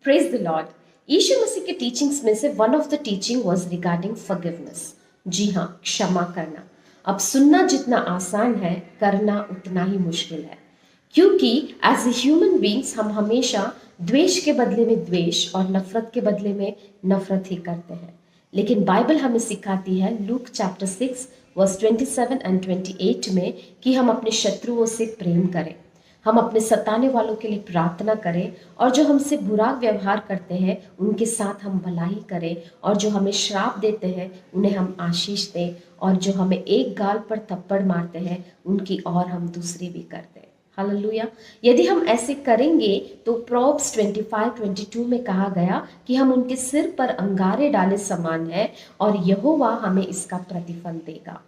Praise the Lord. Yeshu Masih के teachings में से one of the teaching was regarding forgiveness. जी हाँ, क्षमा करना। अब सुनना जितना आसान है, करना उतना ही मुश्किल है, क्योंकि एज ए ह्यूमन बींग्स हम हमेशा द्वेष के बदले में द्वेष और नफरत के बदले में नफरत ही करते हैं। लेकिन बाइबल हमें सिखाती है लूक चैप्टर 6 वर्स 27 एंड 28 में कि हम अपने शत्रुओं से प्रेम करें, हम अपने सताने वालों के लिए प्रार्थना करें, और जो हमसे बुरा व्यवहार करते हैं उनके साथ हम भलाई करें, और जो हमें श्राप देते हैं उन्हें हम आशीष दें, और जो हमें एक गाल पर थप्पड़ मारते हैं उनकी और हम दूसरी भी कर दें। हालेलुया। यदि हम ऐसे करेंगे तो प्रोव्स 25-22 में कहा गया कि हम उनके सिर पर अंगारे डाले समान है और यहोवा हमें इसका प्रतिफल देगा।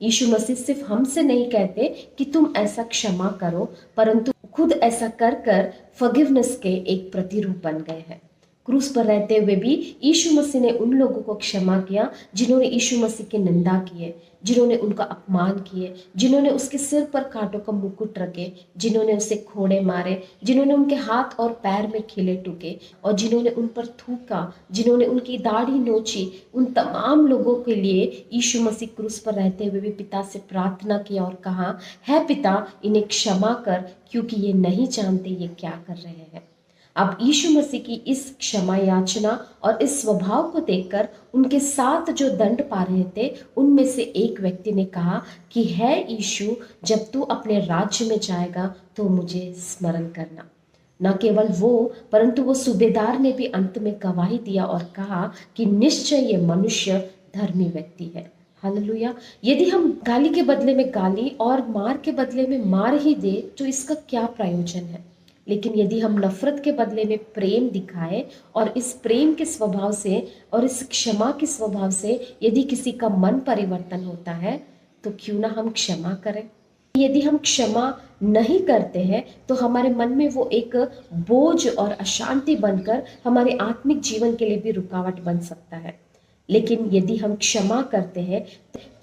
यीशु मसीह सिर्फ हमसे नहीं कहते कि तुम ऐसा क्षमा करो, परंतु खुद ऐसा कर कर फॉरगिवनेस के एक प्रतिरूप बन गए हैं। क्रूस पर रहते हुए भी यीशु मसीह ने उन लोगों को क्षमा किया जिन्होंने यीशु मसीह की निंदा किए, जिन्होंने उनका अपमान किए, जिन्होंने उसके सिर पर कांटों का मुकुट रखे, जिन्होंने उसे कोड़े मारे, जिन्होंने उनके हाथ और पैर में खिले टूके और जिन्होंने उन पर थूका, जिन्होंने उनकी दाढ़ी नोची। उन तमाम लोगों के लिए यीशु मसीह क्रूस पर रहते हुए भी पिता से प्रार्थना किया और कहा, है पिता, इन्हें क्षमा कर, क्योंकि ये नहीं जानते ये क्या कर रहे हैं। अब यीशु मसीह की इस क्षमा याचना और इस स्वभाव को देखकर उनके साथ जो दंड पा रहे थे उनमें से एक व्यक्ति ने कहा कि है यीशु, जब तू अपने राज्य में जाएगा तो मुझे स्मरण करना। न केवल वो, परंतु वो सूबेदार ने भी अंत में गवाही दिया और कहा कि निश्चय ये मनुष्य धर्मी व्यक्ति है। हालेलुया। यदि हम गाली के बदले में गाली और मार के बदले में मार ही दे तो इसका क्या प्रयोजन है। लेकिन यदि हम नफरत के बदले में प्रेम दिखाएं और इस प्रेम के स्वभाव से और इस क्षमा के स्वभाव से यदि किसी का मन परिवर्तन होता है तो क्यों ना हम क्षमा करें। यदि हम क्षमा नहीं करते हैं तो हमारे मन में वो एक बोझ और अशांति बनकर हमारे आत्मिक जीवन के लिए भी रुकावट बन सकता है। लेकिन यदि हम क्षमा करते हैं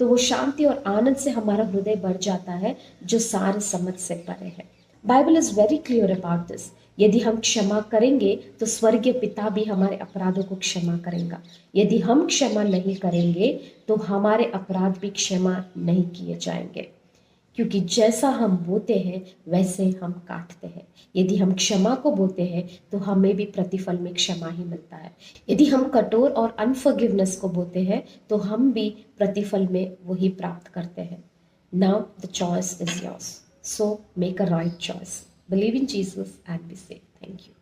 तो वो शांति और आनंद से हमारा हृदय भर जाता है, जो सारे समझ से परे है। Bible is very clear about this. यदि हम क्षमा करेंगे तो स्वर्गीय पिता भी हमारे अपराधों को क्षमा करेगा। यदि हम क्षमा नहीं करेंगे तो हमारे अपराध भी क्षमा नहीं किए जाएंगे, क्योंकि जैसा हम बोते हैं वैसे हम काटते हैं। यदि हम क्षमा को बोते हैं तो हमें भी प्रतिफल में क्षमा ही मिलता है। यदि हम कठोर और अनफॉरगिवनेस को बोते हैं तो हम भी प्रतिफल में वही प्राप्त करते हैं। Now the choice is yours, so make a right choice. Believe in Jesus and be saved. Thank you.